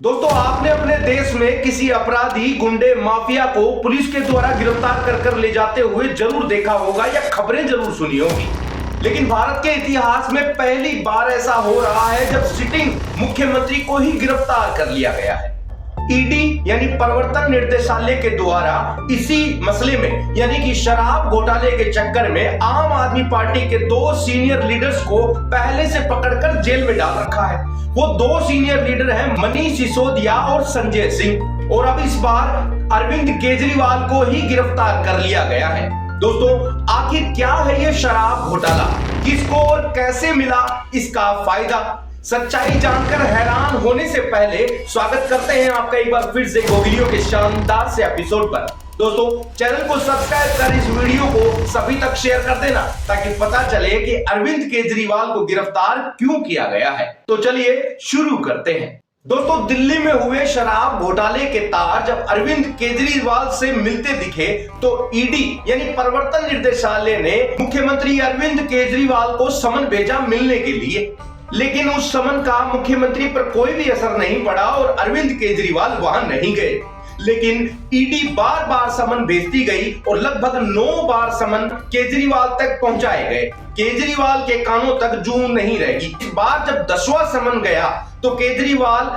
दोस्तों, आपने अपने देश में किसी अपराधी, गुंडे, माफिया को पुलिस के द्वारा गिरफ्तार कर ले जाते हुए जरूर देखा होगा या खबरें जरूर सुनी होगी। लेकिन भारत के इतिहास में पहली बार ऐसा हो रहा है जब सिटिंग मुख्यमंत्री को ही गिरफ्तार कर लिया गया है। ईडी यानी प्रवर्तन निर्देशालय के द्वारा इसी मसले में यानी कि शराब घोटाले के चक्कर में आम आदमी पार्टी के 2 सीनियर लीडर्स को पहले से पकड़कर जेल में डाल रखा है। वो 2 सीनियर लीडर हैं मनीष सिसोदिया और संजय सिंह, और अब इस बार अरविंद केजरीवाल को ही गिरफ्तार कर लिया गया है। दोस्तों, आखिर क्या है ये शराब घोटाला, किसको और कैसे मिला इसका फायदा? सच्चाई जानकर हैरान होने से पहले स्वागत करते हैं आपका एक बार फिर से गोगिलियों के शानदार से एपिसोड पर। दोस्तों, चैनल को सब्सक्राइब कर इस वीडियो को सभी तक शेयर कर देना ताकि पता चले कि अरविंद केजरीवाल को गिरफ्तार क्यों किया गया है। तो चलिए शुरू करते हैं। दोस्तों, दिल्ली में हुए शराब घोटाले के तार जब अरविंद केजरीवाल से मिलते दिखे तो ईडी यानी प्रवर्तन निर्देशालय ने मुख्यमंत्री अरविंद केजरीवाल को समन भेजा मिलने के लिए। लेकिन उस समन का मुख्यमंत्री पर कोई भी असर नहीं पड़ा और अरविंद केजरीवाल वहां नहीं गए। लेकिन ईडी बार बार समन भेजती गई और लगभग 9 बार समन केजरीवाल तक पहुंचाए गए। केजरीवाल के कानों तक जूं नहीं रहेगी। इस बार जब 10वां समन गया तो केजरीवाल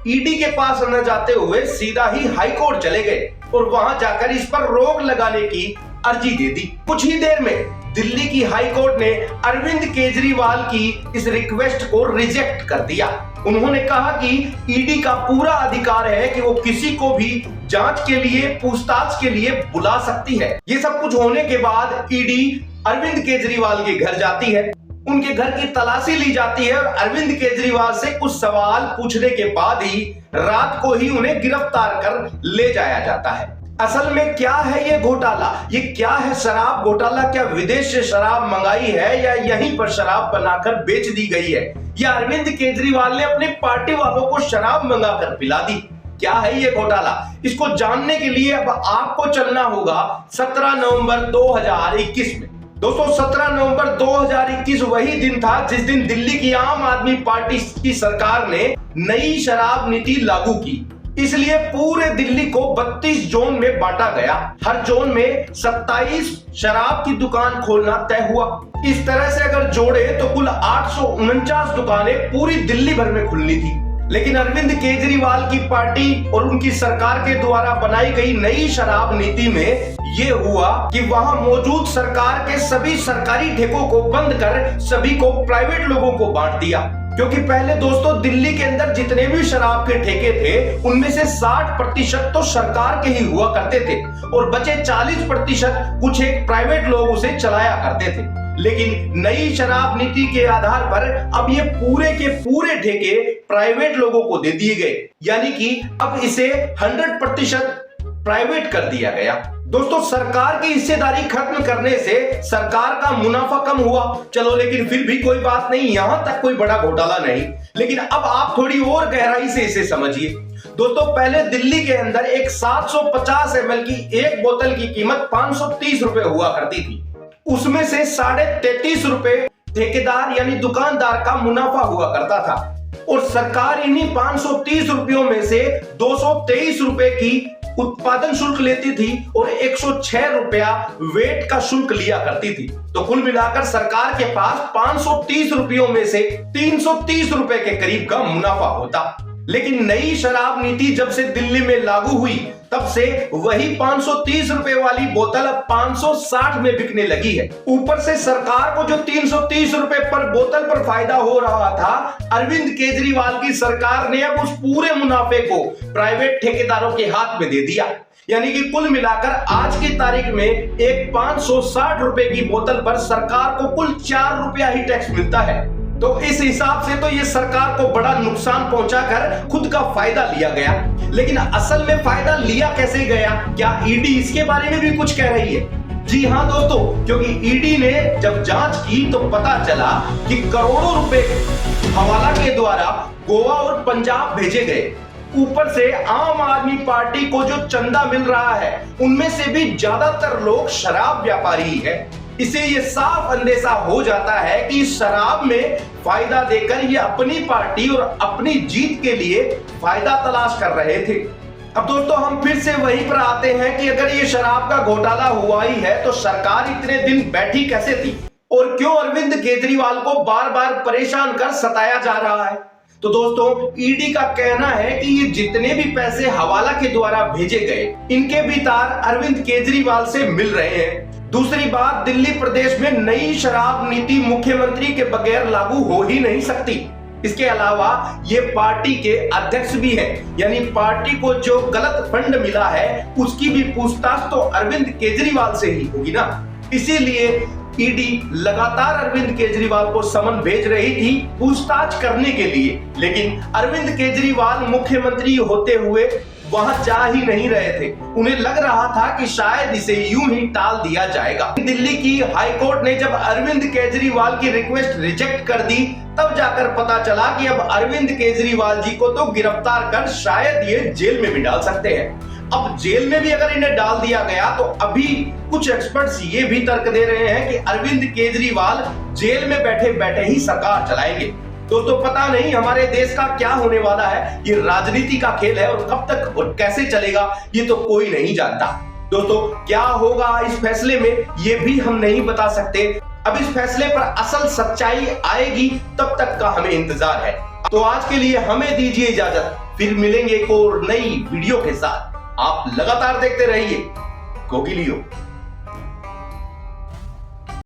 ईडी के पास न जाते हुए सीधा ही हाई कोर्ट चले गए और वहां जाकर इस पर रोक लगाने की अर्जी दे दी। कुछ ही देर में दिल्ली की हाई कोर्ट ने अरविंद केजरीवाल की इस रिक्वेस्ट को रिजेक्ट कर दिया। उन्होंने कहा कि ईडी का पूरा अधिकार है कि वो किसी को भी जांच के लिए, पूछताछ के लिए बुला सकती है। ये सब कुछ होने के बाद ईडी अरविंद केजरीवाल के घर जाती है, उनके घर की तलाशी ली जाती है और अरविंद केजरीवाल से कुछ सवाल पूछने के बाद ही रात को ही उन्हें गिरफ्तार कर ले जाया जाता है। असल में क्या है ये घोटाला? ये क्या है शराब घोटाला? क्या विदेश से शराब मंगाई है या यहीं पर शराब बनाकर बेच दी गई है, या अरविंद केजरीवाल ने अपनी पार्टी वालों को शराब मंगाकर पिला दी? क्या है ये घोटाला? इसको जानने के लिए अब आपको चलना होगा 17 नवंबर 2021 में। दोस्तों, 17 नवंबर 2021 वही दिन था जिस दिन दिल्ली की आम आदमी पार्टी की सरकार ने नई शराब नीति लागू की। इसलिए पूरे दिल्ली को 32 जोन में बांटा गया। हर जोन में 27 शराब की दुकान खोलना तय हुआ। इस तरह से अगर जोड़े तो कुल 849 दुकानें पूरी दिल्ली भर में खुलनी थी। लेकिन अरविंद केजरीवाल की पार्टी और उनकी सरकार के द्वारा बनाई गई नई शराब नीति में ये हुआ कि वहां मौजूद सरकार के सभी सरकारी ठेकों को बंद कर सभी को प्राइवेट लोगों को बांट दिया। क्योंकि पहले दोस्तों दिल्ली के अंदर जितने भी शराब के ठेके थे उनमें से 60% तो सरकार के ही हुआ करते थे और बचे 40% कुछ एक प्राइवेट लोग उसे चलाया करते थे। लेकिन नई शराब नीति के आधार पर अब ये पूरे के पूरे ठेके प्राइवेट लोगों को दे दिए गए, यानी कि अब इसे 100% प्राइवेट कर दिया गया। दोस्तों, सरकार की हिस्सेदारी खत्म करने से सरकार का मुनाफा कम हुआ, चलो, लेकिन फिर भी कोई बात नहीं, यहां तक कोई बड़ा घोटाला नहीं। लेकिन अब आप थोड़ी और गहराई से इसे समझिए। दोस्तों, पहले दिल्ली के अंदर एक 750 ml की एक बोतल की कीमत 530 रुपए हुआ करती थी। उसमें से 33.5 रुपए ठेकेदार यानी दुकानदार का मुनाफा हुआ करता था और सरकार इन्हीं 530 रुपयों में से 223 रुपए की उत्पादन शुल्क लेती थी और 106 रुपया वेट का शुल्क लिया करती थी। तो कुल मिलाकर सरकार के पास 530 रुपयों में से 330 रुपए के करीब का मुनाफा होता। लेकिन नई शराब नीति जब से दिल्ली में लागू हुई तब से वही 530 रुपए वाली बोतल अब 560 में बिकने लगी है। ऊपर से सरकार को जो 330 रुपए पर बोतल पर फायदा हो रहा था, अरविंद केजरीवाल की सरकार ने अब उस पूरे मुनाफे को प्राइवेट ठेकेदारों के हाथ में दे दिया। यानी कि कुल मिलाकर आज की तारीख में एक 560 रुपए की बोतल पर सरकार को कुल 4 रुपया ही टैक्स मिलता है। तो इस हिसाब से तो ये सरकार को बड़ा नुकसान पहुंचाकर खुद का फायदा लिया गया। लेकिन असल में फायदा लिया कैसे गया? क्या ईडी इसके बारे में भी कुछ कह रही है? जी हां दोस्तों, क्योंकि ईडी ने जब जांच की तो पता चला कि करोड़ों रुपए हवाला के द्वारा गोवा और पंजाब भेजे गए। ऊपर से आम आदमी पार्टी को जो चंदा मिल रहा है उनमें से भी ज्यादातर लोग शराब व्यापारी है। इसे ये साफ अंदेशा हो जाता है कि शराब में फायदा देकर ये अपनी पार्टी और अपनी जीत के लिए फायदा तलाश कर रहे थे। अब दोस्तों हम फिर से वहीं पर आते हैं कि अगर ये शराब का घोटाला हुआ ही है तो सरकार इतने दिन बैठी कैसे थी और क्यों अरविंद केजरीवाल को बार बार परेशान कर सताया जा रहा है। तो दोस्तों ईडी का कहना है कि ये जितने भी पैसे हवाला के द्वारा भेजे गए इनके भी तार अरविंद केजरीवाल से मिल रहे हैं। दूसरी बात, दिल्ली प्रदेश में नई शराब नीति मुख्यमंत्री के बगैर लागू हो ही नहीं सकती। इसके अलावा ये पार्टी के अध्यक्ष भी हैं, यानी पार्टी को जो गलत फंड मिला है उसकी भी पूछताछ तो अरविंद केजरीवाल से ही होगी ना। इसीलिए ईडी लगातार अरविंद केजरीवाल को समन भेज रही थी पूछताछ करने के लिए, लेकिन अरविंद केजरीवाल मुख्यमंत्री होते हुए वहां जा ही नहीं रहे थे। उन्हें लग रहा था कि शायद इसे यूं ही टाल दिया जाएगा। दिल्ली की हाई कोर्ट ने जब अरविंद केजरीवाल की रिक्वेस्ट रिजेक्ट कर दी तब जाकर पता चला कि अब अरविंद केजरीवाल जी को तो गिरफ्तार कर शायद ये जेल में भी डाल सकते हैं। अब जेल में भी अगर इन्हें डाल दिया गया तो अभी कुछ एक्सपर्ट्स ये भी तर्क दे रहे हैं कि अरविंद केजरीवाल जेल में बैठे बैठे ही सरकार चलाएंगे। दोस्तों पता नहीं हमारे देश का क्या होने वाला है, ये राजनीति का खेल है और कब तक और कैसे चलेगा ये तो कोई नहीं जानता। दोस्तों क्या होगा इस फैसले में ये भी हम नहीं बता सकते। अब इस फैसले पर असल सच्चाई आएगी तब तक का हमें इंतजार है। तो आज के लिए हमें दीजिए इजाजत, फिर मिलेंगे एक और नई वीडियो के साथ। आप लगातार देखते रहिए गोगिलियो।